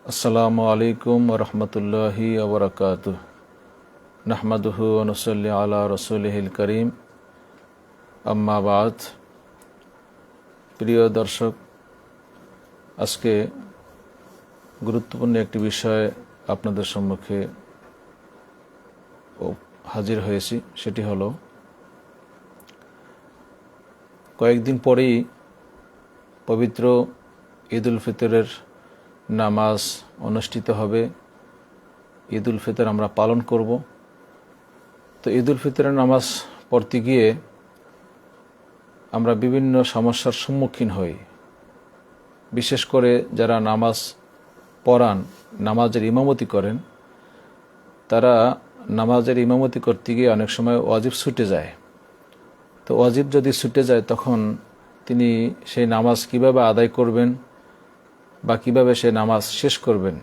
আসসালামু আলাইকুম ওয়া রাহমাতুল্লাহি ওয়া বারাকাতুহু। নাহমাদুহু ওয়া নুসাল্লি আলা রাসূলিহিল কারীম। আম্মা বাদ। প্রিয় দর্শক, আজকে গুরুত্বপূর্ণ একটি বিষয় আপনাদের সম্মুখে হাজির হয়েছি। সেটি হলো, কয়েকদিন পরেই পবিত্র ঈদ উল ফিতরের নামাজ অনুষ্ঠিত হবে। ঈদ উল ফিতর আমরা পালন করব। তো ঈদ উল ফিতরের নামাজ পড়তে গিয়ে আমরা বিভিন্ন সমস্যার সম্মুখীন হই। বিশেষ করে যারা নামাজ পড়ান, নামাজের ইমামতি করেন, তারা নামাজের ইমামতি করতে গিয়ে অনেক সময় ওয়াজিব ছুটে যায়। তো ওয়াজিব যদি ছুটে যায়, তখন তিনি সেই নামাজ কিভাবে আদায় করবেন বা কিভাবে সে নামাজ শেষ করবেন,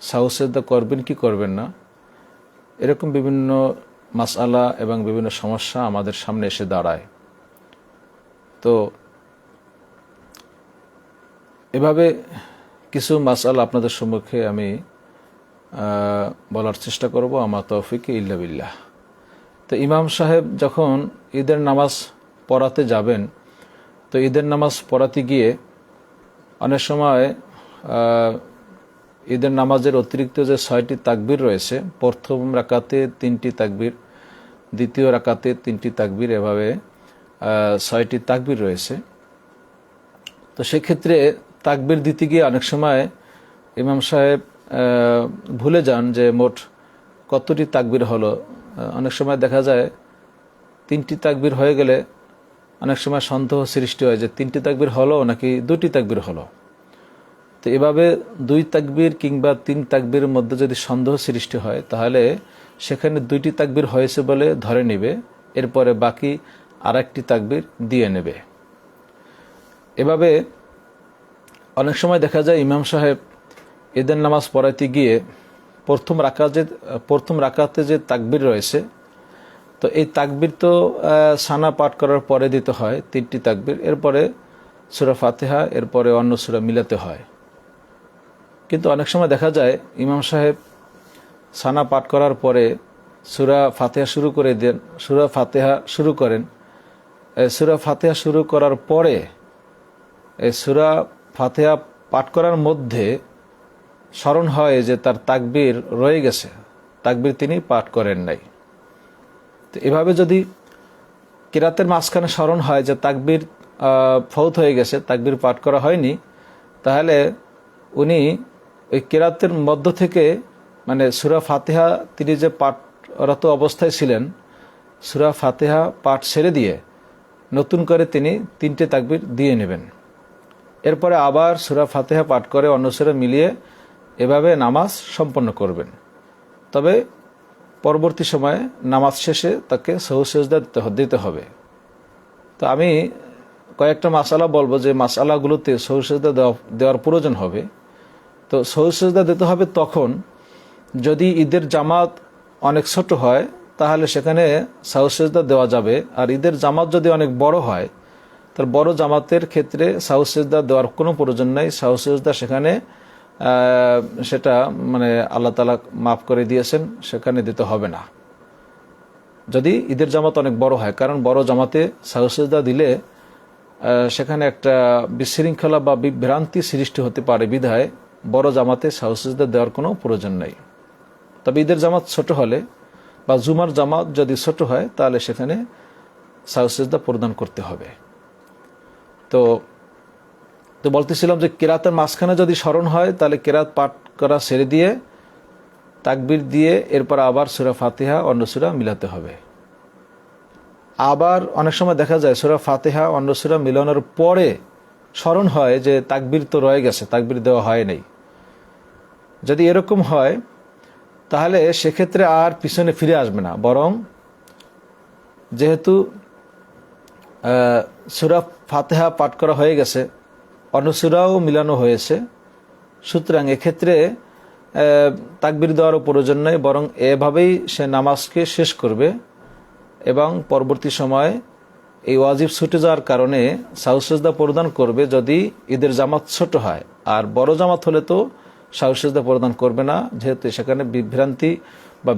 সাহসেদা করবেন কি করবেন না, এরকম বিভিন্ন মাসআলা এবং বিভিন্ন সমস্যা আমাদের সামনে এসে দাঁড়ায়। তো এভাবে কিছু মাসআলা আপনাদের সম্মুখে আমি বলার চেষ্টা করব, আমার তৌফিকে ইল্লা বিল্লাহ। তো ইমাম সাহেব যখন ঈদের নামাজ পড়াতে যাবেন, তো ঈদের নামাজ পড়াতে গিয়ে অনেক সময় ঈদের নামাজের অতিরিক্ত যে 6টি তাকবীর রয়েছে, প্রথম রাকাতে 3টি তাকবীর, দ্বিতীয় রাকাতে 3টি তাকবীর, এভাবে 6টি তাকবীর রয়েছে। তো সেক্ষেত্রে তাকবীর দিতে গিয়ে অনেক সময় ইমাম সাহেব ভুলে যান যে মোট কতটি তাকবীর হলো। অনেক সময় দেখা যায় 3টি তাকবীর হয়ে গেলে অনেক সময় সন্দেহ সৃষ্টি হয় যে 3টি তাকবীর হলো নাকি 2টি তাকবীর হলো। তো এভাবে 2 তাকবীর কিংবা 3 তাকবীরের মধ্যে যদি সন্দেহ সৃষ্টি হয়, তাহলে সেখানে 2টি তাকবীর হয়েছে বলে ধরে নেবে, এরপরে বাকি আরেকটি তাকবীর দিয়ে নেবে। এভাবে অনেক সময় দেখা যায় ইমাম সাহেব ঈদের নামাজ পড়াইতে গিয়ে প্রথম রাকাতে যে তাকবীর রয়েছে, তো এই তাকবীর তো সানা পাঠ করার পরে দিতে হয় 3টি তাকবীর, এরপরে সূরা ফাতিহা, এরপরে অন্য সূরা মিলাতে হয়। কিন্তু অনেক সময় দেখা যায় ইমাম সাহেব সানা পাঠ করার পরে সূরা ফাতিহা শুরু করে দেন, সূরা ফাতিহা শুরু করেন। সূরা ফাতিহা শুরু করার পরে এই সূরা ফাতিহা পাঠ করার মধ্যে স্মরণ হয় যে তার তাকবীর রয়ে গেছে, তাকবীর তিনি পাঠ করেন নাই। তো এভাবে যদি কিরাতের মাঝখানে স্মরণ হয় যে তাকবীর ফৌত হয়ে গেছে, তাকবীর পাঠ করা হয়নি, তাহলে উনি ওই কিরাতের মধ্য থেকে, মানে সূরা ফাতিহা তিনি যে পাঠরত অবস্থায় ছিলেন, সূরা ফাতিহা পাঠ ছেড়ে দিয়ে নতুন করে তিনি 3টে তাকবীর দিয়ে নেবেন। এরপরে আবার সূরা ফাতিহা পাঠ করে অন্য সূরা মিলিয়ে এভাবে নামাজ সম্পন্ন করবেন। তবে পরবর্তী সময়ে নামাজ শেষে তাকে সহজ সেজদা দিতে হবে। তো আমি কয়েকটা মাসআলা বলবো যে মাসআলাগুলোতে সহজ সেজদা দেওয়ার প্রয়োজন হবে। তো সহজ সেজদা দিতে হবে তখন যদি ঈদের জামাত অনেক ছোট হয়, তাহলে সেখানে সহজ সেজদা দেওয়া যাবে। আর ঈদের জামাত যদি অনেক বড় হয়, তার বড় জামাতের ক্ষেত্রে সহজ সেজদা দেওয়ার কোনো প্রয়োজন নাই। সহজ সেজদা সেখানে সেটা মানে আল্লাহ তাআলা মাফ করে দিয়েছেন, সেখানে দিতে হবে না যদি ঈদের জামাত অনেক বড় হয়। কারণ বড় জামাতে সহজ সেজদা দিলে সেখানে একটা বিশৃঙ্খলা বা বিভ্রান্তি সৃষ্টি হতে পারে, বিধায় বড় জামাতে সহজ সেজদা দেওয়ার কোনো প্রয়োজন নেই। তবে ঈদের জামাত ছোট হলে বা জুমার জামাত যদি ছোট হয়, তাহলে সেখানে সহজ সেজদা প্রদান করতে হবে। তো বলতেছিলাম যে কিরাতের মাঝখানে যদি স্মরণ হয়, তাহলে কিরাত পাঠ করা ছেড়ে দিয়ে তাকবীর দিয়ে এরপর আবার সূরা ফাতিহা অন্য সূরা মিলাতে হবে। আবার অনেক সময় দেখা যায় সূরা ফাতিহা অন্য সূরা মিলানোর পরে স্মরণ হয় যে তাকবীর তো রয়ে গেছে, তাকবীর দেওয়া হয় নাই। যদি এরকম হয়, তাহলে সেক্ষেত্রে আর পিছনে ফিরে আসবে না, বরং যেহেতু সূরা ফাতিহা পাঠ করা হয়ে গেছে, অন্য সূরাও মিলানো হয়েছে, সুতরাং এক্ষেত্রে তাকবীর দেওয়ারও প্রয়োজন নেই, বরং এভাবেই সে নামাজকে শেষ করবে এবং পরবর্তী সময়ে এই ওয়াজিব ছুটে যাওয়ার কারণে সাহু সেজদা প্রদান করবে যদি ঈদের জামাত ছোট হয়, আর বড় জামাত হলে তো সাহু সেজদা প্রদান করবে না, যেহেতু সেখানে বিভ্রান্তি বা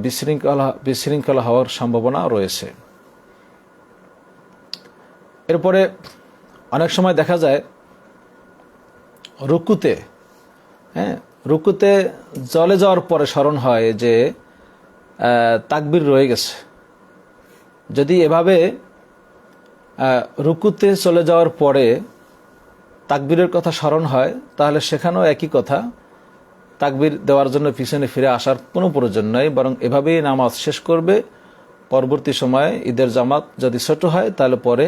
বিশৃঙ্খলা হওয়ার সম্ভাবনা রয়েছে। এরপরে অনেক সময় দেখা যায় রুকুতে রুকুতে চলে যাওয়ার পরে স্মরণ হয় যে তাকবীর রয়ে গেছে। যদি এভাবে রুকুতে চলে যাওয়ার পরে তাকবীরের কথা স্মরণ হয়, তাহলে সেখানেও একই কথা, তাকবীর দেওয়ার জন্য পিছনে ফিরে আসার কোনো প্রয়োজন নয়, বরং এভাবেই নামাজ শেষ করবে। পরবর্তী সময়ে ঈদের জামাত যদি ছোট হয়, তাহলে পরে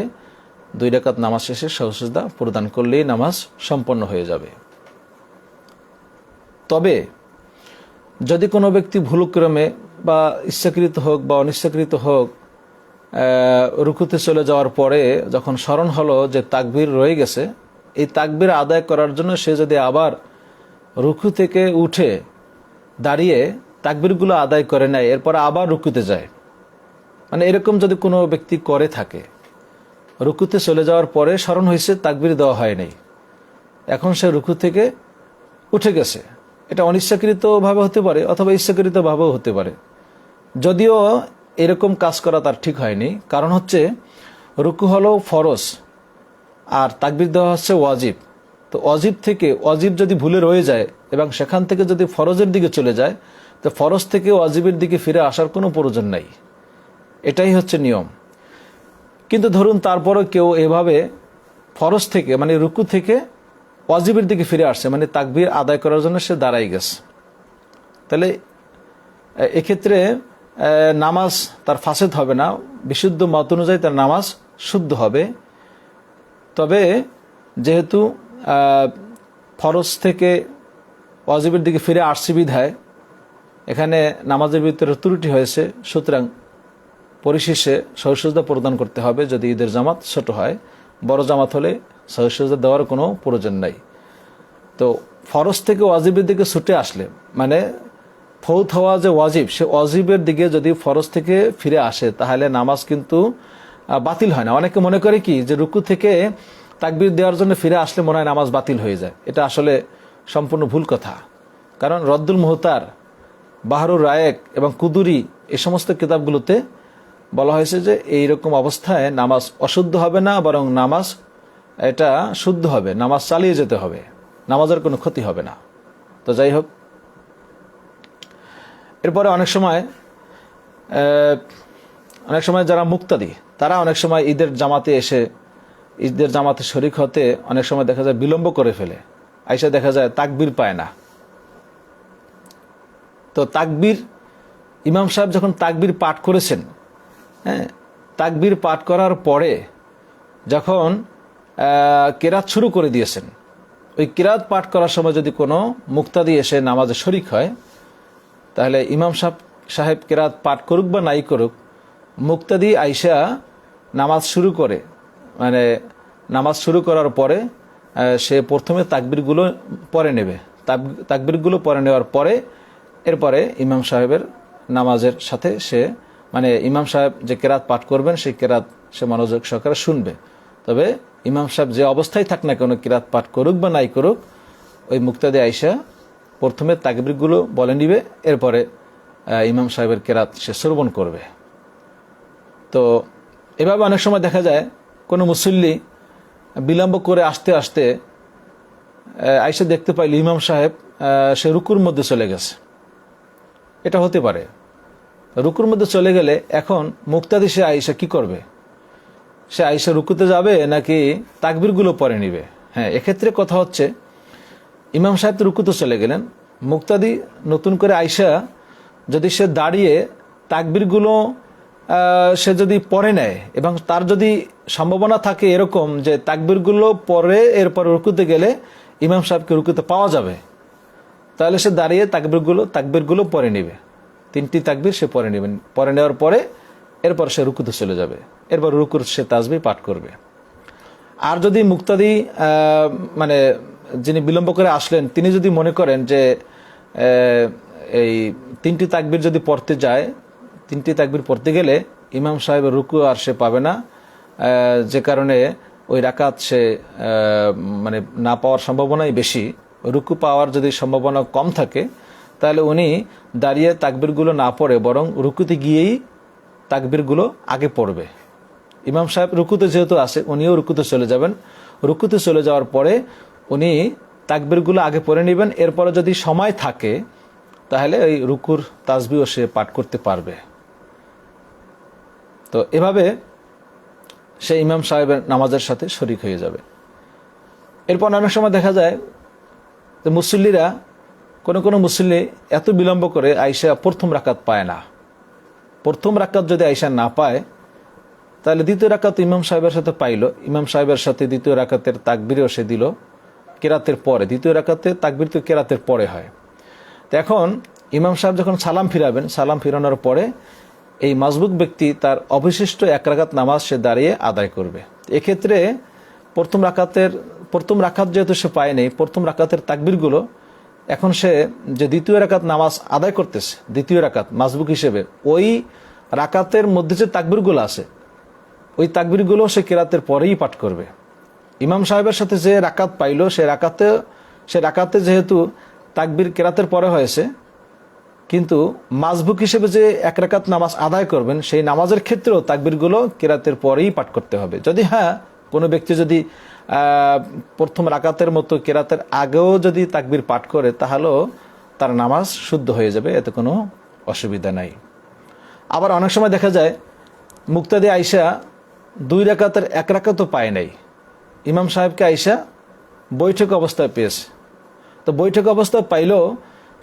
2 রাকাত নামাজ শেষে সাহু সেজদা প্রদান করলেই নামাজ সম্পন্ন হয়ে যাবে। তবে যদি কোনো ব্যক্তি ভুলক্রমে বা ইচ্ছাকৃত হোক বা অনিচ্ছাকৃত হোক রুকুতে চলে যাওয়ার পরে যখন স্মরণ হলো যে তাকবীর রয়ে গেছে, এই তাকবীর আদায় করার জন্য সে যদি আবার রুকু থেকে উঠে দাঁড়িয়ে তাকবীরগুলো আদায় করে নেয়, এরপর আবার রুকুতে যায়, মানে এরকম যদি কোনো ব্যক্তি করে থাকে, রুকুতে চলে যাওয়ার পরে স্মরণ হয়েছে তাকবীর দেওয়া হয় নাই, এখন সে রুকু থেকে উঠে গেছে, এটা অনিচ্ছাকৃতভাবে হতে পারে অথবা ইচ্ছাকৃতভাবেও হতে পারে। যদিও এরকম কাজ করা তার ঠিক হয়নি, কারণ হচ্ছে রুকু হলো ফরজ আর তাকবীর দেওয়া হচ্ছে ওয়াজিব। তো ওয়াজিব থেকে ওয়াজিব যদি ভুলে রয়ে যায় এবং সেখান থেকে যদি ফরজের দিকে চলে যায়, তো ফরজ থেকে ওয়াজিবের দিকে ফিরে আসার কোনো প্রয়োজন নাই, এটাই হচ্ছে নিয়ম। কিন্তু ধরুন তারপরও কেউ এভাবে ফরজ থেকে মানে রুকু থেকে ওয়াজিবের দিকে ফিরে আসছে, মানে তাকবীর আদায় করার জন্য সে দাঁড়াই গেছে, তাহলে এক্ষেত্রে নামাজ তার ফাসেদ হবে না, বিশুদ্ধ মত অনুযায়ী তার নামাজ শুদ্ধ হবে। তবে যেহেতু ফরজ থেকে ওয়াজিবের দিকে ফিরে আসছে বিধায় এখানে নামাজের ভিতরে ত্রুটি হয়েছে, সুতরাং পরিশেষে সাহু সেজদা প্রদান করতে হবে যদি ঈদের জামাত ছোট হয়। বড় জামাত হলে সাহু সেজদা দেওয়ার কোনো প্রয়োজন নাই। তো ফরজ থেকে ওয়াজিবের দিকে ছুটে আসলে মানে ফৌত হওয়া যে ওয়াজিব, সে ওয়াজিবের দিকে যদি ফরজ থেকে ফিরে আসে তাহলে নামাজ কিন্তু বাতিল হয় না। অনেকে মনে করে কি যে রুকু থেকে তাকবীর দেওয়ার জন্য ফিরে আসলে মনে হয় নামাজ বাতিল হয়ে যায়, এটা আসলে সম্পূর্ণ ভুল কথা। কারণ রদ্দুল মুহতার, বাহরুর রায়েক এবং কুদুরি এই সমস্ত কিতাবগুলোতে বলা হয়েছে যে এইরকম অবস্থায় নামাজ অশুদ্ধ হবে না, বরং নামাজ এটা শুদ্ধ হবে, নামাজ চালিয়ে যেতে হবে, নামাজের কোনো ক্ষতি হবে না। তো যাই হোক, এরপরে অনেক সময় যারা মুক্তাদি তারা অনেক সময় ঈদের জামাতে শরীক হতে অনেক সময় দেখা যায় বিলম্ব করে ফেলে, আইসা দেখা যায় তাকবীর পায় না। তো তাকবীর ইমাম সাহেব যখন তাকবীর পাঠ করেছেন, তাকবীর পাঠ করার পরে যখন কেরাত শুরু করে দিয়েছেন, ওই কেরাত পাঠ করার সময় যদি কোনো মুক্তাদি এসে নামাজে শরীক হয়, তাহলে ইমাম সাহেব কেরাত পাঠ করুক বা নাই করুক, মুক্তাদি আইসা নামাজ শুরু করে, মানে নামাজ শুরু করার পরে সে প্রথমে তাকবীরগুলো পরে নেবে, তাকবীরগুলো পরে নেওয়ার পরে এরপরে ইমাম সাহেবের নামাজের সাথে সে মানে ইমাম সাহেব যে কেরাত পাঠ করবেন সেই কেরাত সে মনোযোগ সহকারে শুনবে। তবে ইমাম সাহেব যে অবস্থায় থাক না কেন, কেরাত পাঠ করুক বা নাই করুক, ওই মুক্তাদি আইসা প্রথমে তাকবীরগুলো বলে নিবে, এরপরে ইমাম সাহেবের কেরাত সে শ্রবণ করবে। তো এভাবে অনেক সময় দেখা যায় কোনো মুসল্লি বিলম্ব করে আসতে আসতে আইসা দেখতে পাইল ইমাম সাহেব সে রুকুর মধ্যে চলে গেছে, এটা হতে পারে। রুকুর মধ্যে চলে গেলে এখন মুক্তাদি সে আইসা কি করবে? সে আইসা রুকুতে যাবে নাকি তাকবীরগুলো পরে নিবে? হ্যাঁ, এক্ষেত্রে কথা হচ্ছে ইমাম সাহেব তো রুকুতে চলে গেলেন, মুক্তাদি নতুন করে আইসা যদি সে দাঁড়িয়ে তাকবীরগুলো সে যদি পরে নেয় এবং তার যদি সম্ভাবনা থাকে এরকম যে তাকবীরগুলো পরে এরপরে রুকুতে গেলে ইমাম সাহেবকে রুকুতে পাওয়া যাবে, তাহলে সে দাঁড়িয়ে তাকবীরগুলো পরে নেবে, 3টি তাকবীর সে পরে নেবেন, পরে নেওয়ার পরে এরপর সে রুকুতে চলে যাবে, এরপর রুকুর সে তাসবিহ পাঠ করবে। আর যদি মুক্তাদি মানে যিনি বিলম্ব করে আসলেন তিনি যদি মনে করেন যে এই 3টি তাকবীর যদি পড়তে যায়, 3টি তাকবীর পড়তে গেলে ইমাম সাহেবের রুকু আর সে পাবে না, যে কারণে ওই রাকাত সে মানে না পাওয়ার সম্ভাবনাই বেশি, রুকু পাওয়ার যদি সম্ভাবনা কম থাকে তাহলে উনি দাঁড়িয়ে তাকবীরগুলো না পড়ে বরং রুকুতে গিয়েই তাকবীরগুলো আগে পড়বে। ইমাম সাহেব রুকুতে যেহেতু আছে, উনিও রুকুতে চলে যাবেন। রুকুতে চলে যাওয়ার পরে উনি তাকবীরগুলো আগে পড়ে নেবেন। এরপরে যদি সময় থাকে তাহলে ওই রুকুর তাসবিহও সে পাঠ করতে পারবে। তো এভাবে সে ইমাম সাহেবের নামাজের সাথে শরিক হয়ে যাবে। এরপর অনেক সময় দেখা যায় যে মুসল্লিরা, কোনো মুসল্লি এত বিলম্ব করে আইসা প্রথম রাকাত পায় না। প্রথম রাকাত যদি আইসা না পায় তাহলে দ্বিতীয় রাকাত ইমাম সাহেবের সাথে পাইল, ইমাম সাহেবের সাথে দ্বিতীয় রাকাতের তাকবীরও সে দিল কেরাতের পরে। দ্বিতীয় রাকাতে তাকবীর তো কেরাতের পরে হয়। তো এখন ইমাম সাহেব যখন সালাম ফিরাবেন, সালাম ফিরানোর পরে এই মাজবুক ব্যক্তি তার অবশিষ্ট এক রাকাত নামাজ সে দাঁড়িয়ে আদায় করবে। এক্ষেত্রে প্রথম রাকাত যেহেতু সে পায় নেই, প্রথম রাকাতের তাকবীরগুলো এখন সে যে দ্বিতীয় রাকাত নামাজ আদায় করতেছে, দ্বিতীয় রাকাত মাজবুক হিসেবে, ওই রাকাতের মধ্যে যে তাকবীরগুলো আছে ওই তাকবীরগুলো সে কেরাতের পরেই পাঠ করবে। ইমাম সাহেবের সাথে যে রাকাত পাইল সে রাকাতে যেহেতু তাকবীর কেরাতের পরে হয়েছে, কিন্তু মাজবুক হিসেবে যে এক রাকাত নামাজ আদায় করবেন সেই নামাজের ক্ষেত্রেও তাকবীরগুলো কেরাতের পরেই পাঠ করতে হবে। যদি কোনো ব্যক্তি যদি প্রথম রাকাতের মতো কেরাতের আগেও যদি তাকবীর পাঠ করে তাহলেও তার নামাজ শুদ্ধ হয়ে যাবে, এতে কোনো অসুবিধা নাই। আবার অনেক সময় দেখা যায় মুক্তাদি আইসা দুই রাকাতের এক রাকাতও পায় নাই, ইমাম সাহেবকে আইসা বৈঠক অবস্থায় পেয়েছে। তো বৈঠক অবস্থায় পাইলেও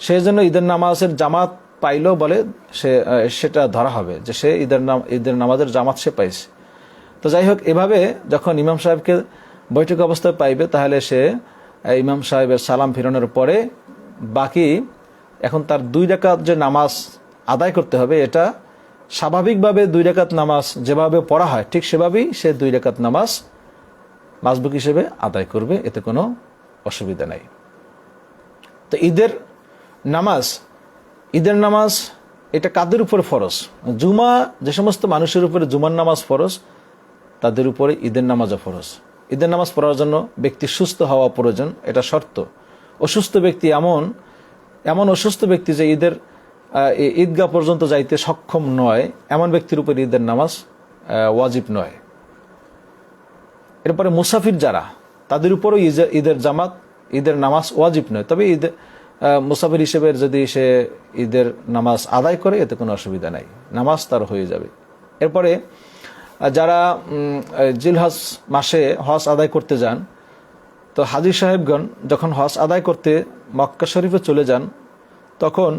সে জন্য ঈদের নামাজের জামাত পাইলো বলে সেটা ধরা হবে যে সে ঈদের নামাজের জামাত সে পাইছে। তো যাই হোক, এভাবে যখন ইমাম সাহেবকে বৈঠক অবস্থায় পাইবে তাহলে সে ইমাম সাহেবের সালাম ফিরানোর পরে বাকি এখন তার দুই রাকাত যে নামাজ আদায় করতে হবে, এটা স্বাভাবিকভাবে দুই রাকাত নামাজ যেভাবে পড়া হয় ঠিক সেভাবেই সে দুই রাকাত নামাজ মাজবুক হিসেবে আদায় করবে, এতে কোনো অসুবিধা নাই। তো ঈদের নামাজ এটা কাদের উপরে ফরজ? জুমা, যে সমস্ত মানুষের উপরে জুমার নামাজ ফরজ তাদের উপরে ঈদের নামাজও ফরজ। ঈদের নামাজ পড়ার জন্য ব্যক্তি সুস্থ হওয়া প্রয়োজন, এটা শর্ত। অসুস্থ ব্যক্তি এমন অসুস্থ ব্যক্তি যে ঈদগাহ পর্যন্ত যাইতে সক্ষম নয়, এমন ব্যক্তির উপর ঈদের নামাজ ওয়াজিব নয়। এরপরে মুসাফির যারা, তাদের উপরও ঈদের নামাজ ওয়াজিব নয়। তবে মুসাফির হিসেবে যদি সে ঈদের নামাজ আদায় করে এতে কোনো অসুবিধা নাই, নামাজ তার হয়ে যাবে। এরপরে যারা জিলহজ মাসে হজ আদায় করতে যান, তো হাজী সাহেবগণ যখন হজ আদায় করতে মক্কা শরীফে চলে যান তখন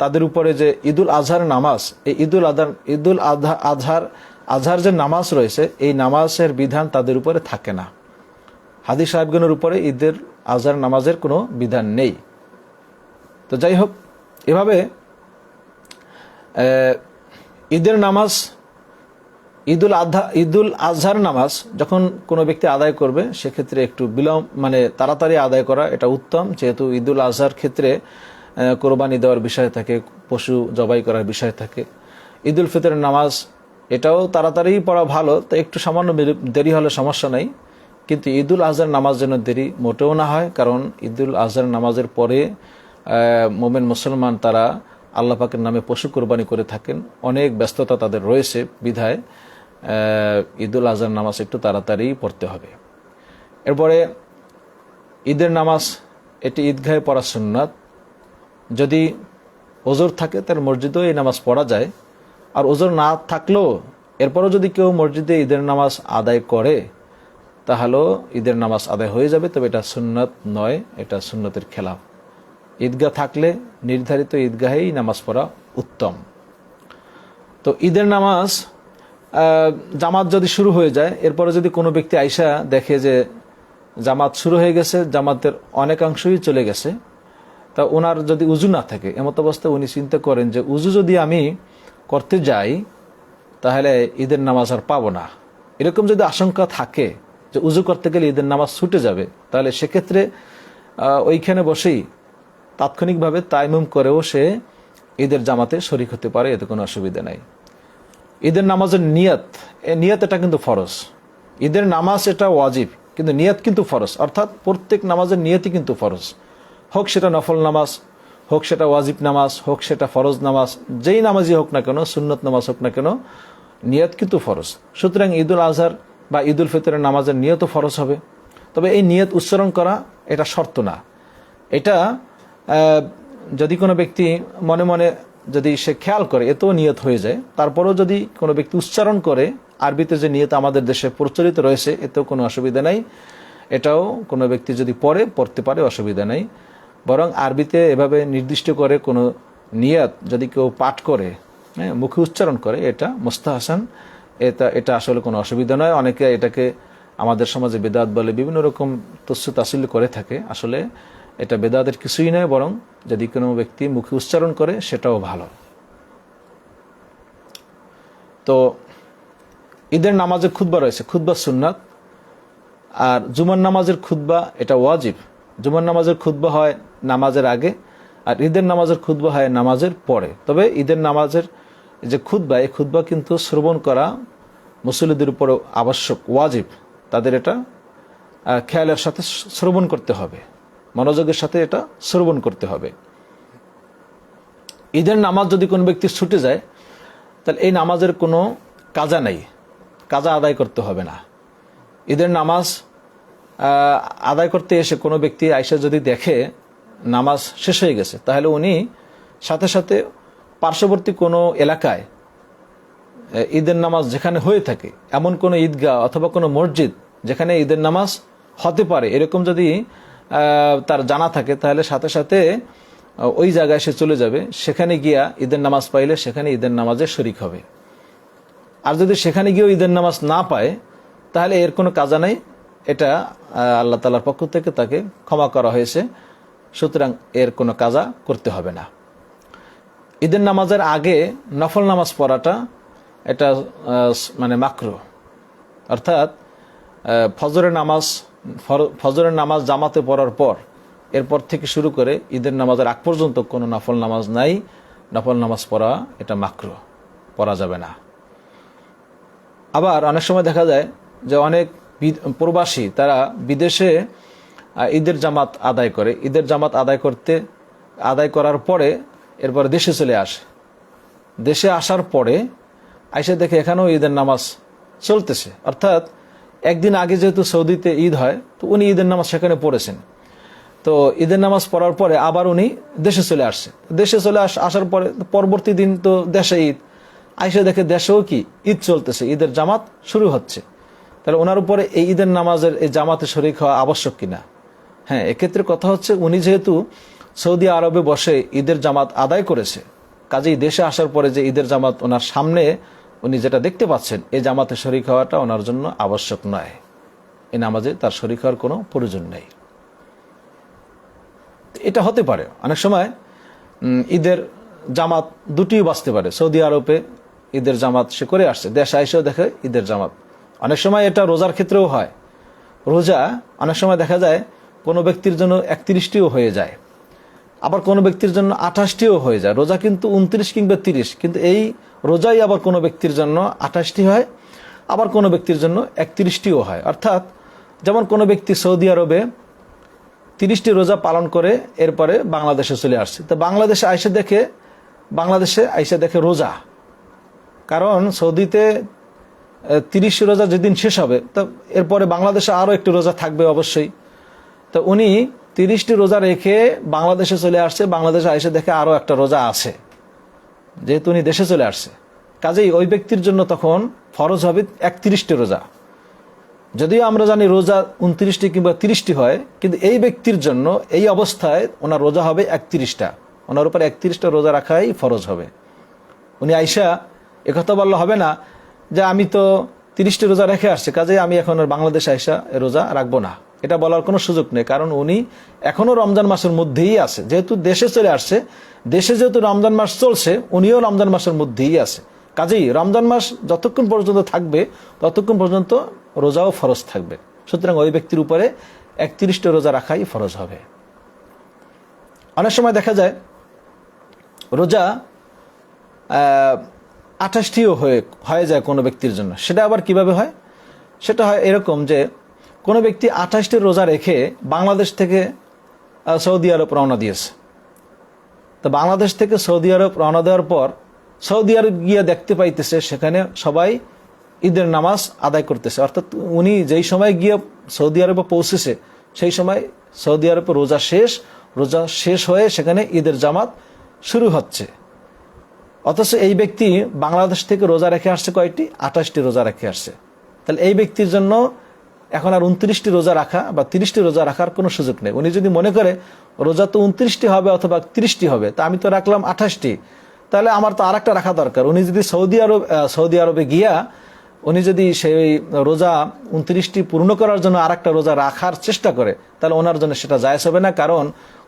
তাদের উপরে যে ঈদুল আজহার নামাজ, এই ঈদুল আজহার যে নামাজ রয়েছে এই নামাজের বিধান তাদের উপরে থাকে না। হাজী সাহেবগণের উপরে ঈদের আজহার নামাজের কোনো বিধান নেই। তো যাই হোক, এভাবে ঈদের নামাজ, ঈদুল আজহার নামাজ যখন কোনো ব্যক্তি আদায় করবে সেক্ষেত্রে একটু তাড়াতাড়ি আদায় করা এটা উত্তম, যেহেতু ঈদুল আজহার ক্ষেত্রে কোরবানি দেওয়ার বিষয় থাকে, পশু জবাই করার বিষয় থাকে। ঈদুল ফিতরের নামাজ এটাও তাড়াতাড়ি পড়া ভালো, তো একটু সামান্য দেরি হলে সমস্যা নাই, কিন্তু ঈদুল আজহার নামাজ যেন দেরি মোটেও না হয়, কারণ ঈদুল আজহার নামাজের পরে মোমেন মুসলমান তারা আল্লাহ পাকের নামে পশু কোরবানি করে থাকেন, অনেক ব্যস্ততা তাদের রয়েছে, বিধায় ঈদুল আজহার নামাজ একটু তাড়াতাড়ি পড়তে হবে। এরপরে ঈদের নামাজ এটি ঈদগাহে পড়া সুন্নাত। যদি ওজোর থাকে তার মসজিদেও এই নামাজ পড়া যায়, আর ওজোর না থাকলেও এরপরও যদি কেউ মসজিদে ঈদের নামাজ আদায় করে তাহলেও ঈদের নামাজ আদায় হয়ে যাবে, তবে এটা সুন্নাত নয়, এটা সুন্নতের খেলাফ। ঈদগাহ থাকলে নির্ধারিত ঈদগাহেই নামাজ পড়া উত্তম। তো ঈদের নামাজ জামাত যদি শুরু হয়ে যায়, এরপরে যদি কোনো ব্যক্তি আইসা দেখে যে জামাত শুরু হয়ে গেছে, জামাতের অনেকাংশই চলে গেছে, তা ওনার যদি উজু না থাকে, এমত অবস্থায় উনি চিন্তা করেন যে উজু যদি আমি করতে যাই তাহলে ঈদের নামাজ আর পাবো না, এরকম যদি আশঙ্কা থাকে যে উজু করতে গেলে ঈদের নামাজ ছুটে যাবে, তাহলে সেক্ষেত্রে ওইখানে বসেই তাৎক্ষণিকভাবে তায়াম্মুম করেও সে ঈদের জামাতে শরীক হতে পারে, এতে কোনো অসুবিধা নাই। ঈদের নামাজের নিয়ত এটা কিন্তু ফরজ। ঈদের নামাজ এটা ওয়াজিব, কিন্তু নিয়ত কিন্তু ফরজ, অর্থাৎ প্রত্যেক নামাজের নিয়তই কিন্তু ফরজ, হোক সেটা নফল নামাজ, হোক সেটা ওয়াজিব নামাজ, হোক সেটা ফরজ নামাজ, যেই নামাজই হোক না কেন, সুন্নত নামাজ হোক না কেন, নিয়ত কিন্তু ফরজ। সুতরাং ঈদুল আজহার বা ঈদুল ফিতরের নামাজের নিয়তও ফরজ হবে। তবে এই নিয়ত উচ্চারণ করা এটা শর্ত না। এটা যদি কোনো ব্যক্তি মনে মনে যদি সে খেয়াল করে এতেও নিয়ত হয়ে যায়, তারপরেও যদি কোনো ব্যক্তি উচ্চারণ করে, আরবিতে যে নিয়ত আমাদের দেশে প্রচলিত রয়েছে এতেও কোনো অসুবিধা নাই। এটাও কোনো ব্যক্তি যদি পড়তে পারে অসুবিধা নেই। বরং আরবিতে এভাবে নির্দিষ্ট করে কোনো নিয়ত যদি কেউ পাঠ করে, হ্যাঁ, মুখে উচ্চারণ করে, এটা মুস্তাহসান, এটা আসলে কোনো অসুবিধা নয়। অনেকে এটাকে আমাদের সমাজে বেদাত বলে বিভিন্ন রকম তস্য তাসিল করে থাকে। আসলে এটা বেদাতের কিছুই নয়, বরং যদি কোনো ব্যক্তি মুখে উচ্চারণ করে সেটাও ভালো। তো ঈদের নামাজের খুতবা রয়েছে, খুতবা সুন্নাত। আর জুমার নামাজের খুতবা এটা ওয়াজিব। জুমার নামাজের খুতবা হয় নামাজের আগে, আর ঈদের নামাজের খুতবা হয় নামাজের পরে। তবে ঈদের নামাজের যে খুতবা, এই খুতবা কিন্তু শ্রবণ করা মুসল্লিদের উপরে আবশ্যক, ওয়াজিব। তাদের এটা খেয়ালের সাথে শ্রবণ করতে হবে, মনোযোগের সাথে এটা শ্রবণ করতে হবে। ঈদের নামাজ যদি কোনো ব্যক্তি ছুটে যায়, তাহলে এই নামাজের কোনো কাজা নেই, কাজা আদায় করতে হবে না। ঈদের নামাজ আদায় করতে এসে কোনো ব্যক্তি আইসা যদি দেখে নামাজ শেষ হয়ে গেছে, তাহলে উনি সাথে সাথে পার্শ্ববর্তী কোনো এলাকায় ঈদের নামাজ যেখানে হয়ে থাকে, এমন কোনো ঈদগাহ অথবা কোনো মসজিদ যেখানে ঈদের নামাজ হতে পারে, এরকম যদি তার জানা থাকে, তাহলে সাথে সাথে ওই জায়গায় সে চলে যাবে। সেখানে গিয়া ঈদের নামাজ পাইলে সেখানে ঈদের নামাজে শরিক হবে। আর যদি সেখানে গিয়েও ঈদের নামাজ না পায়, তাহলে এর কোনো কাজা নেই, এটা আল্লাহ তাআলার পক্ষ থেকে তাকে ক্ষমা করা হয়েছে। সুতরাং এর কোনো কাজা করতে হবে না। ঈদের নামাজের আগে নফল নামাজ পড়াটা এটা মানে মাকরুহ, অর্থাৎ ফজরের নামাজ জামাতে পড়ার পর এরপর থেকে শুরু করে ঈদের নামাজের আগ পর্যন্ত কোনো নফল নামাজ নাই। নফল নামাজ পড়া এটা মাকরুহ, পড়া যাবে না। আবার অনেক সময় দেখা যায় যে অনেক প্রবাসী তারা বিদেশে ঈদের জামাত আদায় করে। ঈদের জামাত আদায় করার পরে এরপরে দেশে চলে আসে। দেশে আসার পরে আইসা দেখে এখানেও ঈদের নামাজ চলতেছে, অর্থাৎ একদিন আগে যেহেতু সৌদিতে ঈদ হয়, তো উনি ঈদের নামাজ সেখানে পড়েছেন। তো ঈদের নামাজ পড়ার পরে আবার উনি দেশে চলে আসছে। দেশে চলে আসার পরে পরবর্তী দিন তো দেশে ঈদ, আইসা দেখে দেশেও কি ঈদ চলতেছে, ঈদের জামাত শুরু হচ্ছে। তাহলে ওনার উপরে এই ঈদের নামাজের এই জামাতে শরীক হওয়া আবশ্যক কিনা? হ্যাঁ, এক্ষেত্রে কথা হচ্ছে উনি যেহেতু সৌদি আরবে বসে ঈদের জামাত আদায় করেছে, কাজেই দেশে আসার পরে যে ঈদের জামাত ওনার সামনে উনি যেটা দেখতে পাচ্ছেন, এই জামাতে শরীক হওয়াটা ওনার জন্য আবশ্যক নয়। এই নামাজে তার শরীক হওয়ার কোনো প্রয়োজন নেই। এটা হতে পারে অনেক সময় ঈদের জামাত দুটিও বাঁচতে পারে। সৌদি আরবে ঈদের জামাত সে করে আসছে, দেশে এসেও দেখে ঈদের জামাত। অনেক সময় এটা রোজার ক্ষেত্রেও হয়। রোজা অনেক সময় দেখা যায় কোনো ব্যক্তির জন্য 31টিও হয়ে যায়, আবার কোনো ব্যক্তির জন্য 28টিও হয়ে যায়। রোজা কিন্তু 29 কিংবা 30, কিন্তু এই রোজাই আবার কোনো ব্যক্তির জন্য 28টি হয়, আবার কোনো ব্যক্তির জন্য 31টিও হয়। অর্থাৎ যেমন কোনো ব্যক্তি সৌদি আরবে 30টি রোজা পালন করে এরপরে বাংলাদেশে চলে আসছে, তো বাংলাদেশে আইসা দেখে রোজা, কারণ সৌদিতে 30 রোজা যেদিন শেষ হবে, তো এরপরে বাংলাদেশে আরও একটি রোজা থাকবে অবশ্যই। তো উনি 30টি রোজা রেখে বাংলাদেশে চলে আসছে, বাংলাদেশে এসে দেখে আরও একটা রোজা আছে, যেহেতু উনি দেশে চলে আসছে। কাজেই ওই ব্যক্তির জন্য তখন ফরজ হবে 31টি রোজা। যদিও আমরা জানি রোজা 29টি কিংবা 30টি হয়, কিন্তু এই ব্যক্তির জন্য এই অবস্থায় ওনার রোজা হবে 31টা। ওনার উপর 31টা রোজা রাখাই ফরজ হবে। উনি আইসা একথা বললে হবে না যে আমি তো 30টি রোজা রেখে আসছি, কাজে আমি এখন বাংলাদেশে আইসা রোজা রাখবো না, এটা বলার কোনো সুযোগ নেই। কারণ উনি এখনো রমজান মাসের মধ্যেই আছে, যেহেতু দেশে চলে আসছে, দেশে যেহেতু রমজান মাস চলছে, উনিও রমজান মাসের মধ্যেই আছে। কাজেই রমজান মাস যতক্ষণ পর্যন্ত থাকবে ততক্ষণ পর্যন্ত রোজাও ফরজ থাকবে। সুতরাং ওই ব্যক্তির উপরে 31টা রোজা রাখাই ফরজ হবে। অনেক সময় দেখা যায় রোজা 28টিও হয়ে যায় কোনো ব্যক্তির জন্য। সেটা আবার কিভাবে হয়? সেটা হয় এরকম যে কোনো ব্যক্তি 28টি রোজা রেখে বাংলাদেশ থেকে সৌদি আরব রওনা দিয়েছে। তো বাংলাদেশ থেকে সৌদি আরব রওনা দেওয়ার পর সৌদি আরব গিয়ে দেখতে পাইতেছে সেখানে সবাই ঈদের নামাজ আদায় করতেছে, অর্থাৎ উনি যেই সময় গিয়ে সৌদি আরবে পৌঁছেছে সেই সময় সৌদি আরবে রোজা শেষ হয়ে সেখানে ঈদের জামাত শুরু হচ্ছে। অথচ এই ব্যক্তি বাংলাদেশ থেকে রোজা রেখে আসছে কয়টি? 28টি রোজা রেখে আসছে। তাহলে এই ব্যক্তির জন্য এখন আর 29টি রোজা রাখা বা 30টি রোজা রাখার কোনো সুযোগ নেই। উনি যদি মনে করে রোজা তো 29টি হবে অথবা 30টি হবে, তা আমি তো রাখলাম 28টি, তাহলে আমার তো আর একটা রাখা দরকার। উনি যদি সৌদি আরবে গিয়া উনি যদি সেই রোজা 29টি পূর্ণ করার জন্য আর একটা রোজা রাখার চেষ্টা করে, তাহলে ওনার জন্য সেটা জায়েজ হবে না। কারণ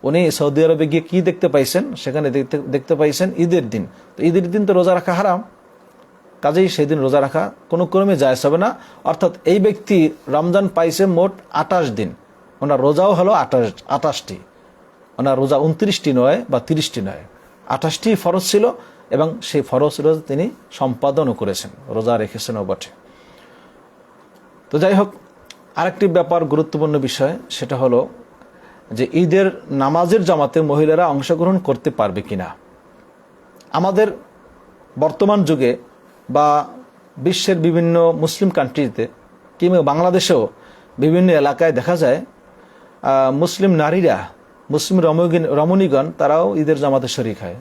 উনি সৌদি আরবে গিয়ে কি দেখতে পাইছেন? সেখানে দেখতে পাইছেন ঈদের দিন। তো ঈদের দিন তো রোজা রাখা হারাম, কাজেই সেই দিন রোজা রাখা কোনো ক্রমে জায়েজ হবে না। অর্থাৎ এই ব্যক্তি রমজান পাইছে মোট 28 দিন, ওনার রোজাও হলো 28টি, ওনার রোজা 29টি নয় বা 30টি নয়, 28টি ফরজ ছিল এবং সেই ফরজ রোজা তিনি সম্পাদনও করেছেন, রোজা রেখেছেনও বটে। তো যাই হোক, আরেকটি ব্যাপার গুরুত্বপূর্ণ বিষয়, সেটা হলো যে ঈদের নামাজের জামাতে মহিলারা অংশগ্রহণ করতে পারবে কিনা। আমাদের বর্তমান যুগে বা বিশ্বের বিভিন্ন মুসলিম কান্ট্রিতে কিংবা বাংলাদেশেও বিভিন্ন এলাকায় দেখা যায় মুসলিম নারীরা, মুসলিম রমণীগণ তারাও ঈদের জামাতে শরিক হয়,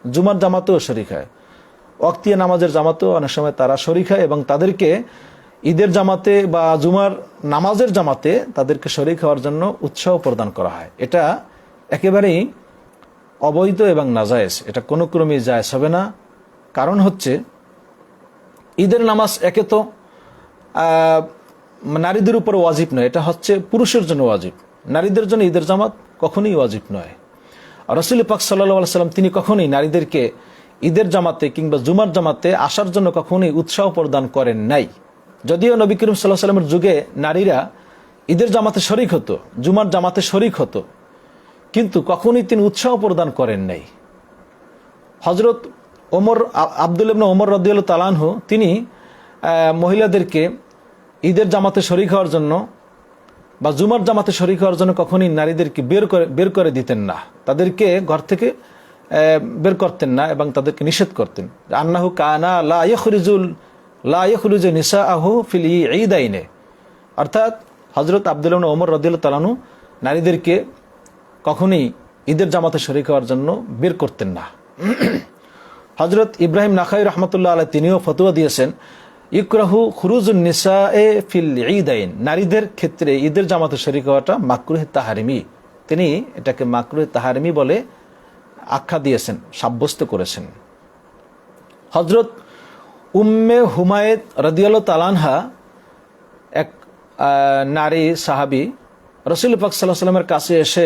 জুমার জামাতেও শরিক হয়, ওয়াক্তিয়া নামাজের জামাতেও অনেক সময় তারা শরিক হয় এবং তাদেরকে ঈদের জামাতে বা জুমার নামাজের জামাতে তাদেরকে শরিক হওয়ার জন্য উৎসাহ প্রদান করা হয়। এটা একেবারেই অবৈধ এবং নাজায়েজ, এটা কোনো ক্রমেই জায়েজ হবে না। কারণ হচ্ছে ঈদের নামাজ একে তো নারীদের উপর ওয়াজিব নয়, এটা হচ্ছে পুরুষের জন্য ওয়াজিব। নারীদের জন্য ঈদের জামাত কখনোই ওয়াজিব নয়। রাসূল পাক সাল্লাল্লাহু আলাইহি ওয়াসাল্লাম তিনি কখনোই নারীদেরকে ঈদের জামাতে কিংবা জুমার জামাতে আসার জন্য কখনোই উৎসাহ প্রদান করেন নাই। যদিও নবী করিম সাল্লাল্লাহু আলাইহি ওয়াসাল্লামের যুগে নারীরা ঈদের জামাতে শরিক হতো, জুমার জামাতে শরিক হতো, কিন্তু কখনোই তিনি উৎসাহ প্রদান করেন নাই। হযরত আব্দুল্লাহ ইবনে ওমর রাদিয়াল্লাহু তাআলা আনহু তিনি মহিলাদেরকে ঈদের জামাতে শরিক হওয়ার জন্য বা জুমার জামাতে শরিক হওয়ার জন্য কখনোই নারীদেরকে বের করে দিতেন না, তাদেরকে ঘর থেকে বের করতেন না এবং তাদেরকে নিষেধ করতেন। আন্নাহু কানা লা ইয়াখরুজু নিসাআহু ফিল ঈদাইনে, অর্থাৎ হযরত আব্দুল্লাহ ইবনে ওমর রাদিয়াল্লাহু তাআলা আনহু নারীদেরকে কখনোই ঈদের জামাতে শরিক হওয়ার জন্য বের করতেন না। হযরত ইব্রাহিম নাখাই রাহমাতুল্লাহ আলাইহি তিনিও ফতোয়া দিয়েছেন, ইকরাহু খুরুজুন নিসাএ ফিল ঈদাইন, নারীদের ক্ষেত্রে ঈদের জামাতে শরিক হওয়াটা মাকরুহে তাহরিমি, তিনি এটাকে মাকরুহে তাহরিমি বলে আখ্যা দিয়েছেন, সাব্যস্ত করেছেন। হযরত উম্মে হুমায়েদ রাদিয়াল্লাহু তাআলা আনহা এক নারী সাহাবী রাসূল পাক সাল্লাল্লাহু আলাইহি ওয়াসাল্লামের কাছে এসে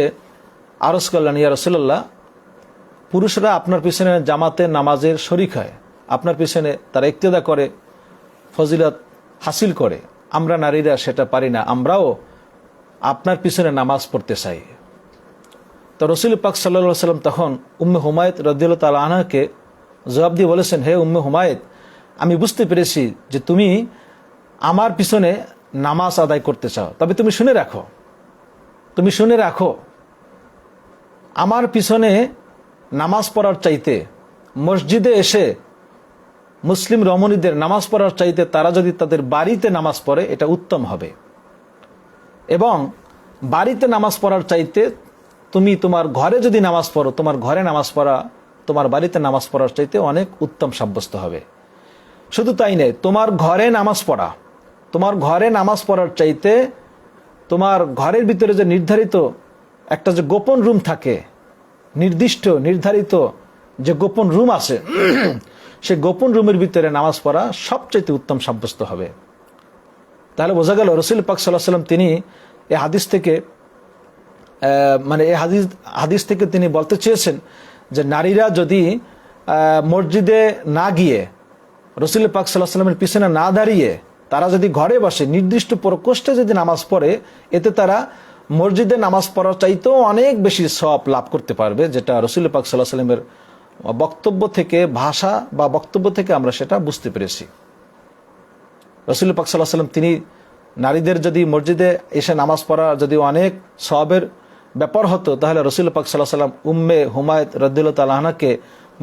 আরজ করলেন, ইয়া রাসূলুল্লাহ, পুরুষরা আপনার পিছনে জামাতে নামাজের শরিক হয়, আপনার পিছনে তারা ইক্তেদা করে, ফজিলত হাসিল করে, আমরা নারীরা সেটা পারি না, আমরাও আপনার পিছনে নামাজ পড়তে চাই। তো রাসূল পাক সাল্লাল্লাহু আলাইহি ওয়াসাল্লাম তখন উম্মে হুমায়েদ রাদিয়াল্লাহু তাআলা আনহাকে জবাব দিয়ে বলেছেন, হে উম্মে হুমায়েদ, আমি বুঝতে পেরেছি যে তুমি আমার পিছনে নামাজ আদায় করতে চাও, তবে তুমি শুনে রাখো, আমার পিছনে নামাজ পড়ার চাইতে মসজিদে এসে মুসলিম রমণীদের নামাজ পড়ার চাইতে তারা যদি তাদের বাড়িতে নামাজ পড়ে এটা উত্তম হবে, এবং বাড়িতে নামাজ পড়ার চাইতে তুমি তোমার ঘরে যদি নামাজ পড়ো, তোমার ঘরে নামাজ পড়া তোমার বাড়িতে নামাজ পড়ার চাইতে অনেক উত্তম সাব্যস্ত হবে। শুধু তাই নয়, তোমার ঘরে নামাজ পড়ার চাইতে তোমার ঘরের ভিতরে যে নির্ধারিত একটা যে গোপন রুম থাকে, নির্ধারিত যে গোপন রুম আছে, সে গোপন রুমের ভিতরে নামাজ পড়া সবচাইতে উত্তম সাব্যস্ত হবে। তাহলে বোঝা গেল রাসূল পাক সাল্লাল্লাহু আলাইহি ওয়াসাল্লাম তিনি এই হাদিস থেকে তিনি বলতে চেয়েছেন যে নারীরা যদি মসজিদে না গিয়ে রাসূল পাক সাল্লাল্লাহু আলাইহি ওয়াসাল্লামের পিছনে না দাঁড়িয়ে তারা যদি ঘরে বসে নির্দিষ্ট প্রকোষ্ঠে যদি নামাজ পড়ে, এতে তারা মসজিদে নামাজ পড়ার চাইতেও অনেক বেশি সওয়াব লাভ করতে পারবে, যেটা রাসূল পাক সাল্লাল্লাহু আলাইহি ওয়াসাল্লামের বক্তব্য থেকে, ভাষা বা বক্তব্য থেকে আমরা সেটা বুঝতে পেরেছি। রাসূল পাক সাল্লাল্লাহু আলাইহি ওয়াসাল্লাম তিনি নারীদের যদি মসজিদে এসে নামাজ পড়া যদি অনেক সওয়াবের ব্যাপার হতো, তাহলে রাসূল পাক সাল্লাল্লাহু আলাইহি ওয়াসাল্লাম উম্মে হুমায়ত রাদিয়াল্লাহু তাআলা আনহাকে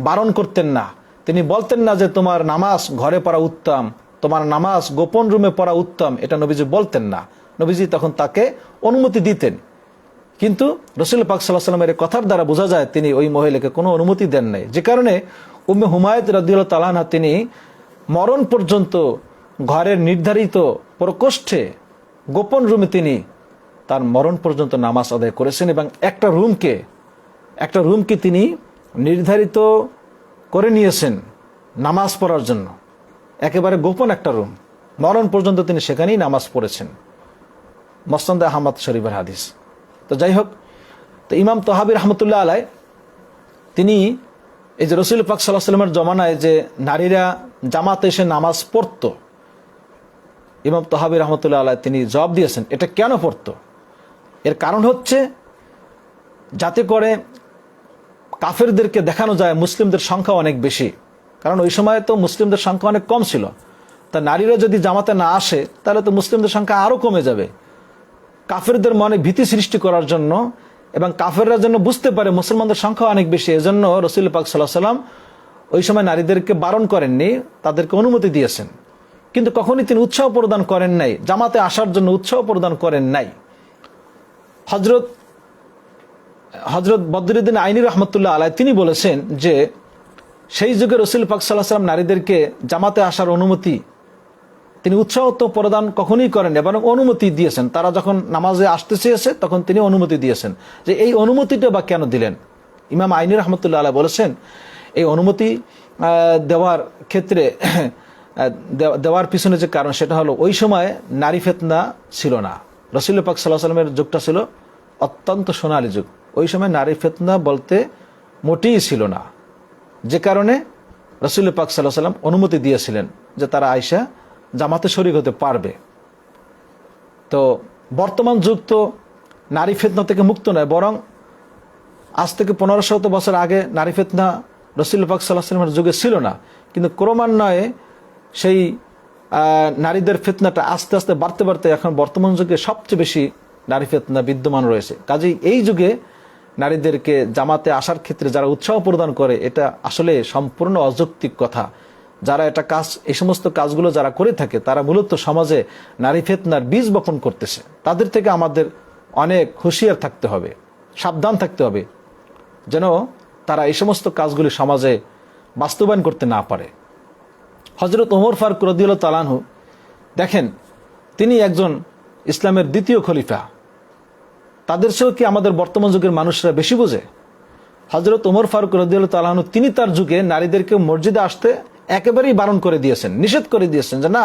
বারণ করতেন না। তিনি বলতেন না যে তোমার নামাজ ঘরে পড়া উত্তম, তোমার নামাজ গোপন রুমে পড়া উত্তম, এটা নবীজি বলতেন না। নবীজি তখন তাকে অনুমতি দিতেন। কিন্তু রাসূল পাক সাল্লাল্লাহু আলাইহি ওয়াসাল্লামের কথার দ্বারা বোঝা যায় তিনি ওই মহিলাকে কোনো অনুমতি দেন নাই, যে কারণে উম্মে হুমায়ত রাদিয়াল্লাহু তাআলা আনহা তিনি মরণ পর্যন্ত ঘরের নির্ধারিত প্রকোষ্ঠে গোপন রুমে তিনি তার মরণ পর্যন্ত নামাজ আদায় করেছেন। এবং একটা রুমকে তিনি নির্ধারিত করে নিয়েছেন নামাজ পড়ার জন্য, একেবারে গোপন একটা রুম, মরণ পর্যন্ত তিনি সেখানেই নামাজ পড়েছেন। মুসনাদ আহমদ শরীফের হাদিস। তো যাই হোক, তো ইমাম তহাবী রহমতুল্লাহ আলাই তিনি এই যে রাসূল পাক সাল্লাল্লাহু আলাইহি ওয়াসাল্লামের জমানায় যে নারীরা জামাতে এসে নামাজ পড়তো, ইমাম তহাবী রহমতুল্লাহ আলাই তিনি জবাব দিয়েছেন এটা কেন পড়তো। এর কারণ হচ্ছে যাতে করে কাফেরদেরকে দেখানো যায় মুসলিমদের সংখ্যা অনেক বেশি, কারণ ওই সময় তো মুসলিমদের সংখ্যা অনেক কম ছিল। তা নারীরা যদি জামাতে না আসে তাহলে তো মুসলিমদের সংখ্যা আরও কমে যাবে। কাফেরদের মনে ভীতি সৃষ্টি করার জন্য এবং কাফেররা যেন বুঝতে পারে মুসলমানদের সংখ্যা অনেক বেশি, এজন্য রাসূল পাক সাল্লাল্লাহু আলাইহি ওয়াসাল্লাম ওই সময় নারীদেরকে বারণ করেননি, তাদেরকে অনুমতি দিয়েছেন। কিন্তু কখনই তিনি উৎসাহ প্রদান করেন নাই, জামাতে আসার জন্য উৎসাহ প্রদান করেন নাই। হযরত বদরুদ্দিন আইনি রহমতুল্লাহ আলাই তিনি বলেছেন যে সেই যুগে রাসূল পাক সাল্লাল্লাহু আলাইহি ওয়াসাল্লাম নারীদেরকে জামাতে আসার অনুমতি তিনি উৎসাহ তো প্রদান কখনোই করেন, এবং অনুমতি দিয়েছেন। তারা যখন নামাজে আসতে চেয়েছে তখন তিনি অনুমতি দিয়েছেন। যে এই অনুমতিটা বা কেন দিলেন, ইমাম আইনি রহমতুল্লাহ আলাই বলেছেন এই অনুমতি দেওয়ার ক্ষেত্রে দেওয়ার পিছনে যে কারণ সেটা হলো ওই সময় নারী ফিতনা ছিল না। রাসূল পাক সাল্লাল্লাহু আলাইহি ওয়াসাল্লামের যুগটা ছিল অত্যন্ত সোনালী যুগ, ওই সময় নারী ফিতনা বলতে মোটেই ছিল না, যে কারণে রাসূল পাক সাল্লাল্লাহু আলাইহি ওয়াসাল্লাম অনুমতি দিয়েছিলেন যে তারা আয়েশা জামাতে শরীক হতে পারবে। তো বর্তমান যুগ তো নারী ফিতনা থেকে মুক্ত নয়, বরং আজ থেকে 1500 বছর আগে নারী ফিতনা রাসূল পাক সাল্লাল্লাহু আলাইহি ওয়াসাল্লামের যুগে ছিল না, কিন্তু ক্রমান্বয়ে সেই নারীদের ফিতনাটা আস্তে আস্তে বাড়তে বাড়তে এখন বর্তমান যুগে সবচেয়ে বেশি নারী ফিতনা বিদ্যমান রয়েছে। কাজেই এই যুগে নারীদেরকে জামাতে আসার ক্ষেত্রে যারা উৎসাহ প্রদান করে এটা আসলে সম্পূর্ণ অযৌক্তিক কথা। যারা এটা এই সমস্ত কাজগুলো যারা করে থাকে তারা মূলত সমাজে নারী ফিতনার বীজ বপন করতেছে। তাদের থেকে আমাদের অনেক হুঁশিয়ার থাকতে হবে, সাবধান থাকতে হবে, যেন তারা এই সমস্ত কাজগুলি সমাজে বাস্তবায়ন করতে না পারে। হযরত ওমর ফারুক রাদিয়াল্লাহু তাআলা আনহু দেখেন, তিনি একজন ইসলামের দ্বিতীয় খলিফা, তাদের চেয়েও কি আমাদের বর্তমান যুগের মানুষরা বেশি বোঝে? হযরত ওমর ফারুক রাদিয়াল্লাহু তাআলা আনহু তিনি তার যুগে নারীদেরকে মসজিদে আসতে একেবারেই বারণ করে দিয়েছেন, নিষেধ করে দিয়েছেন যে না,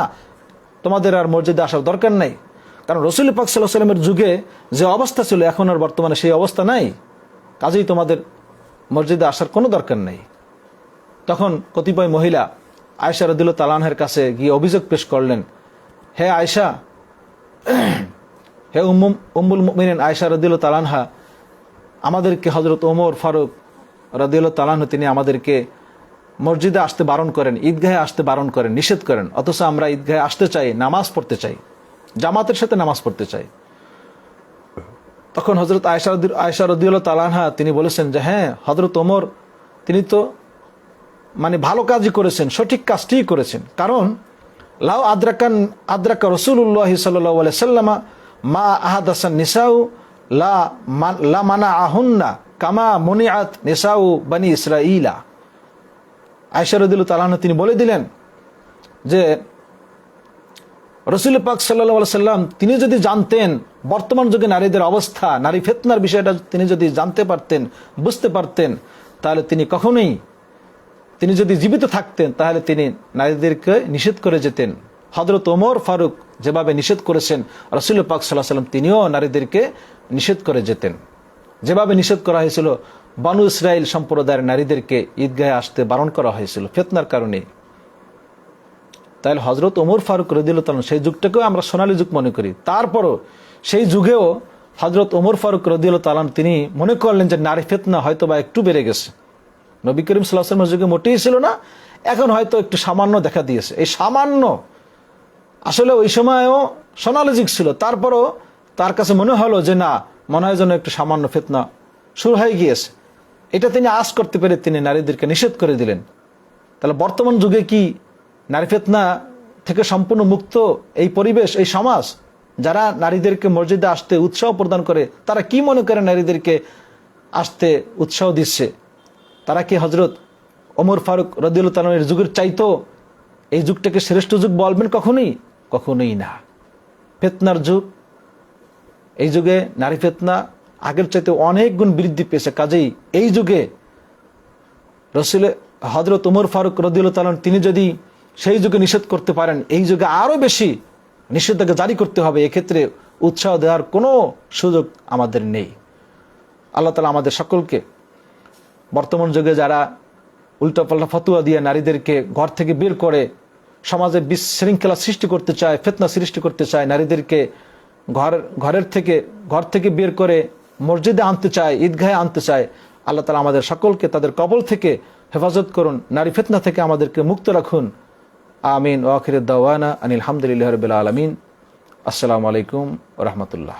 তোমাদের আর মসজিদে আসার দরকার নাই। কারণ রাসূল পাক সাল্লাল্লাহু আলাইহি ওয়াসাল্লামের যুগে যে অবস্থা ছিল এখন আর বর্তমানে সেই অবস্থা নাই, কাজেই তোমাদের মসজিদে আসার কোনো দরকার নেই। তখন কতিপয় মহিলা আয়েশা রাদিয়াল্লাহু তাআলা আনহার কাছে গিয়ে অভিযোগ পেশ করলেন, হে আয়েশা, হে উম্মুল মুমিনিন আয়েশা রাদিয়াল্লাহু তাআলা আনহা, আমাদেরকে হযরত ওমর ফারুক রাদিয়াল্লাহু তাআলা আনহু তিনি আমাদেরকে মসজিদে আসতে বারণ করেন, ঈদগাহে আসতে বারণ করেন, নিষেধ করেন, অথচ আমরা ঈদগাহে আসতে চাই, নামাজ পড়তে চাই, জামাতের সাথে নামাজ পড়তে চাই। তখন হযরত আয়েশা রাদিয়াল্লাহু তাআলা আনহা তিনি বলেছেন যে হ্যাঁ, হযরত ওমর তিনি তো ভালো কাজই করেছেন, সঠিক কাজটিই করেছেন। কারণ লাউ আদ্রাকা রাসূলুল্লাহ সাল্লাল্লাহু আলাইহি ওয়াসাল্লাম মা আহাদাসান নিসাউ লা মানা আহুন্না কামা মুনিআত নিসাউ বনি ইসরাঈলা। আয়েশা রাদিয়াল্লাহু তাআলা আনহা তিনি বলে দিলেন যে রাসূল পাক সাল্লাল্লাহু আলাইহি ওয়াসাল্লাম তিনি যদি জানতেন বর্তমান যুগে নারীদের অবস্থা, নারী ফিতনার বিষয়টা তিনি যদি জানতে পারতেন, বুঝতে পারতেন, তাহলে তিনি যদি জীবিত থাকতেন তাহলে তিনি নারীদেরকে নিষেধ করে যেতেন। হযরত ওমর ফারুক যেভাবে নিষেধ করেছেন, রাসূল পাক সাল্লাল্লাহু আলাইহি ওয়াসাল্লাম তিনিও নারীদেরকে নিষেধ করে যেতেন, যেভাবে নিষেধ করা হয়েছিল বনু ইসরাইল সম্প্রদায়ের নারীদেরকে ঈদগাহে আসতে বারণ করা হয়েছিল ফিতনার কারণে। তাহলে হযরত ওমর ফারুক রাদিয়াল্লাহু তাআলা সেই যুগটাকেও আমরা সোনালী যুগ মনে করি। তারপরও সেই যুগেও হযরত ওমর ফারুক রাদিয়াল্লাহু তাআলা তিনি মনে করলেন যে নারী ফিতনা হয়তো বা একটু বেড়ে গেছে, নবী করিম সাল্লাল্লাহু আলাইহি ওয়াসাল্লামের যুগে মোটেই ছিল না, এখন হয়তো একটু সামান্য দেখা দিয়েছে। এই সামান্য আসলে ওই সময়ও সোনালজিক ছিল, তারপরও তার কাছে মনে হলো যে না, মনে হয় যেন একটু সামান্য ফিতনা শুরু হয়ে গিয়েছে। এটা তিনি আঁচ করতে পেরে তিনি নারীদেরকে নিষেধ করে দিলেন। তাহলে বর্তমান যুগে কি নারী ফিতনা থেকে সম্পূর্ণ মুক্ত এই পরিবেশ, এই সমাজ? যারা নারীদেরকে মসজিদে আসতে উৎসাহ প্রদান করে, তারা কি মনে করে নারীদেরকে আসতে উৎসাহ দিচ্ছে? তারা কি হজরত ওমর ফারুক রাদিয়াল্লাহু তাআলা এর যুগের চাইতো এই যুগটাকে শ্রেষ্ঠ যুগ বলবেন? কখনোই কখনোই না। ফিতনার যুগ, এই যুগে নারী ফিতনা আগের চাইতে অনেক গুণ বৃদ্ধি পেয়েছে। কাজেই এই যুগে রসুল হযরত ওমর ফারুক রাদিয়াল্লাহু তাআলা তিনি যদি সেই যুগে নিষেধ করতে পারেন, এই যুগে আরো বেশি নিষেধাজ্ঞা জারি করতে হবে। এক্ষেত্রে উৎসাহ দেওয়ার কোনো সুযোগ আমাদের নেই। আল্লাহ তাআলা আমাদের সকলকে বর্তমান যুগে যারা উল্টাপাল্টা ফতোয়া দিয়ে নারীদেরকে ঘর থেকে বের করে সমাজে বিশৃঙ্খলা সৃষ্টি করতে চায়, ফিতনা সৃষ্টি করতে চায়, নারীদেরকে ঘর থেকে বের করে মসজিদে আনতে চায়, ঈদগাহে আনতে চায়, আল্লাহ তাআলা আমাদের সকলকে তাদের কবল থেকে হেফাজত করুন, নারী ফিতনা থেকে আমাদেরকে মুক্ত রাখুন। আমিন। ওয়া আখিরু দাওয়ানা আনিল হামদুলিল্লাহি রাব্বিল আলামিন। আসসালামু আলাইকুম ওয়া রাহমাতুল্লাহ।